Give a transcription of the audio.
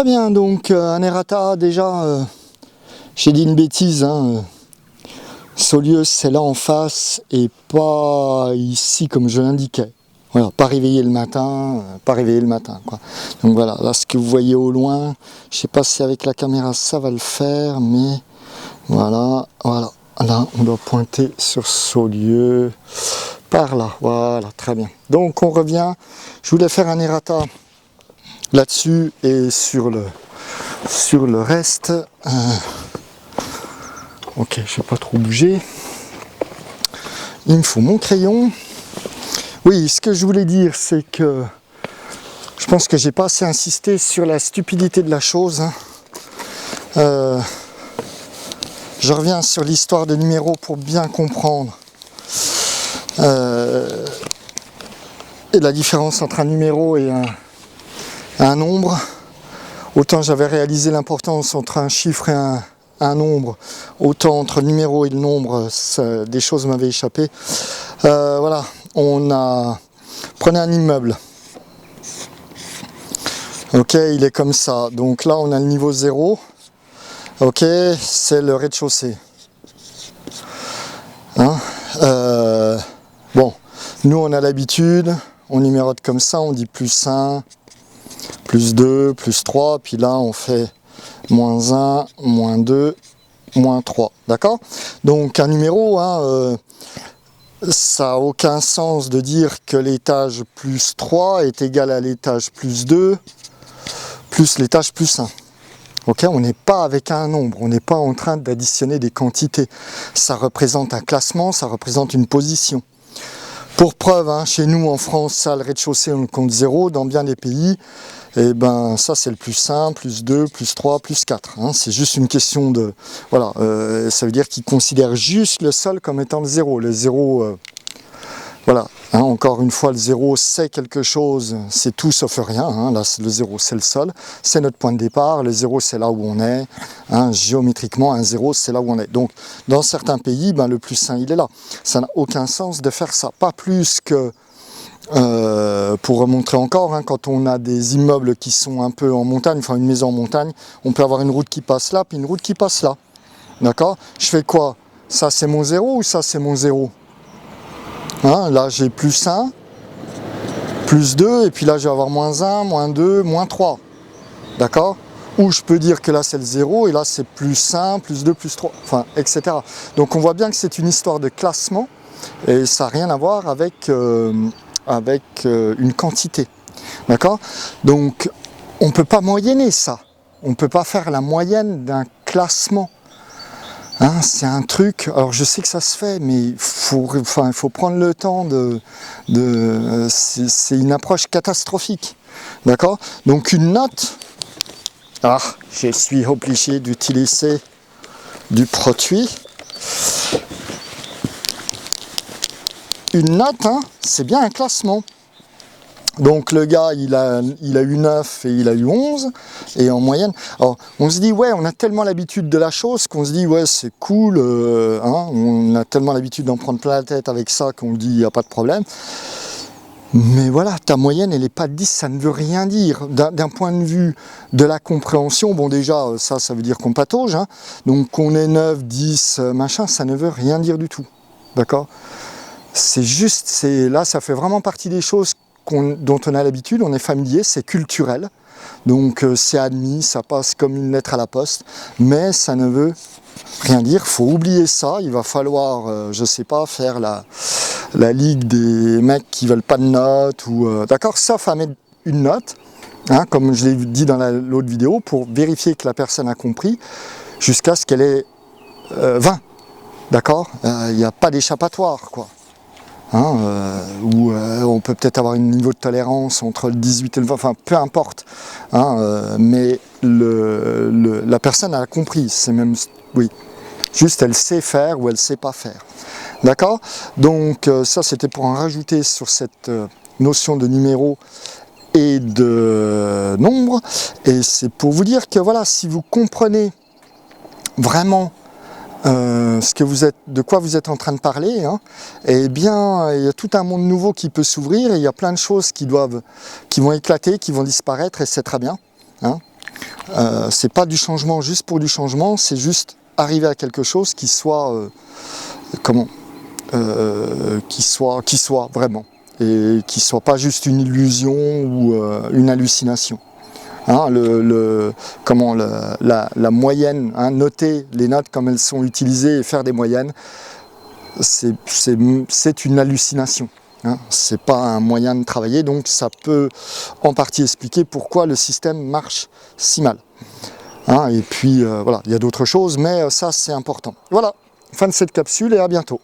Très bien, donc un errata déjà, j'ai dit une bêtise, hein, Saulieu c'est là en face et pas ici comme je l'indiquais. Voilà, pas réveillé le matin, quoi. Donc voilà, là ce que vous voyez au loin, je sais pas si avec la caméra ça va le faire, mais voilà, là on doit pointer sur Saulieu, par là, voilà, très bien. Donc on revient, je voulais faire un errata là-dessus et sur le reste. Ok, je vais pas trop bouger. Il me faut mon crayon. Oui, ce que je voulais dire, c'est que je pense que j'ai pas assez insisté sur la stupidité de la chose. Je reviens sur l'histoire de numéros pour bien comprendre et la différence entre un numéro et un nombre. Autant j'avais réalisé l'importance entre un chiffre et un nombre, autant entre le numéro et le nombre, des choses m'avaient échappé. Voilà, prenez un immeuble. Ok, il est comme ça. Donc là, on a le niveau 0. Ok, c'est le rez-de-chaussée. Hein, bon, nous on a l'habitude, on numérote comme ça, on dit plus 1, plus 2, plus 3, puis là on fait moins 1, moins 2, moins 3, d'accord? Donc un numéro, ça n'a aucun sens de dire que l'étage plus 3 est égal à l'étage plus 2, plus l'étage plus 1. Ok, on n'est pas avec un nombre, on n'est pas en train d'additionner des quantités. Ça représente un classement, ça représente une position. Pour preuve, chez nous en France, ça, le rez-de-chaussée, on le compte 0. Dans bien des pays, et ben ça c'est le plus 1, plus 2, plus 3, plus 4. C'est juste une question de... Voilà, ça veut dire qu'ils considèrent juste le sol comme étant le 0. Le 0, voilà, encore une fois, le 0 c'est quelque chose, c'est tout sauf rien. Là, le 0 c'est le sol, c'est notre point de départ. Le 0 c'est là où on est. Géométriquement, un 0 c'est là où on est. Donc, dans certains pays, le plus 1 il est là. Ça n'a aucun sens de faire ça. Pas plus que... pour remontrer encore, quand on a des immeubles qui sont un peu en montagne, enfin une maison en montagne, on peut avoir une route qui passe là, puis une route qui passe là. D'accord? Je fais quoi? Ça c'est mon 0 ou ça c'est mon 0? Là j'ai plus 1, plus 2, et puis là je vais avoir moins 1, moins 2, moins 3. D'accord? Ou je peux dire que là c'est le 0, et là c'est plus 1, plus 2, plus 3, enfin, etc. Donc on voit bien que c'est une histoire de classement, et ça n'a rien à voir avec une quantité. D'accord? Donc on ne peut pas moyenner ça. On ne peut pas faire la moyenne d'un classement. C'est un truc, alors je sais que ça se fait, mais il faut prendre le temps c'est une approche catastrophique. D'accord? Donc une note, je suis obligé d'utiliser du produit. Une note, c'est bien un classement. Donc le gars, il a eu 9 et il a eu 11, et en moyenne, alors on se dit, ouais, on a tellement l'habitude de la chose qu'on se dit, ouais, c'est cool, on a tellement l'habitude d'en prendre plein la tête avec ça qu'on dit, il n'y a pas de problème. Mais voilà, ta moyenne, elle n'est pas 10, ça ne veut rien dire. D'un point de vue de la compréhension, bon déjà, ça veut dire qu'on patauge, donc qu'on est 9, 10, machin, ça ne veut rien dire du tout, d'accord? C'est juste, là, ça fait vraiment partie des choses dont on a l'habitude, on est familier, c'est culturel, donc c'est admis, ça passe comme une lettre à la poste, mais ça ne veut rien dire, il faut oublier ça, il va falloir, je sais pas, faire la ligue des mecs qui veulent pas de notes, d'accord, sauf à mettre une note, comme je l'ai dit dans l'autre vidéo, pour vérifier que la personne a compris, jusqu'à ce qu'elle ait 20, d'accord, il n'y a pas d'échappatoire, quoi. Où on peut peut-être avoir un niveau de tolérance entre le 18 et le 20, enfin peu importe, mais la personne a compris, c'est même, oui, juste elle sait faire ou elle sait pas faire, d'accord? Donc ça c'était pour en rajouter sur cette notion de numéro et de nombre, et c'est pour vous dire que voilà, si vous comprenez vraiment de quoi vous êtes en train de parler, eh bien, il y a tout un monde nouveau qui peut s'ouvrir, et il y a plein de choses qui vont éclater, qui vont disparaître, et c'est très bien. C'est pas du changement juste pour du changement, c'est juste arriver à quelque chose qui soit qui soit vraiment, et qui soit pas juste une illusion ou une hallucination. Hein, la moyenne, hein, noter les notes comme elles sont utilisées et faire des moyennes, c'est une hallucination. Hein, c'est pas un moyen de travailler, donc ça peut en partie expliquer pourquoi le système marche si mal. Hein, et puis voilà, il y a d'autres choses, mais ça c'est important. Voilà, fin de cette capsule et à bientôt.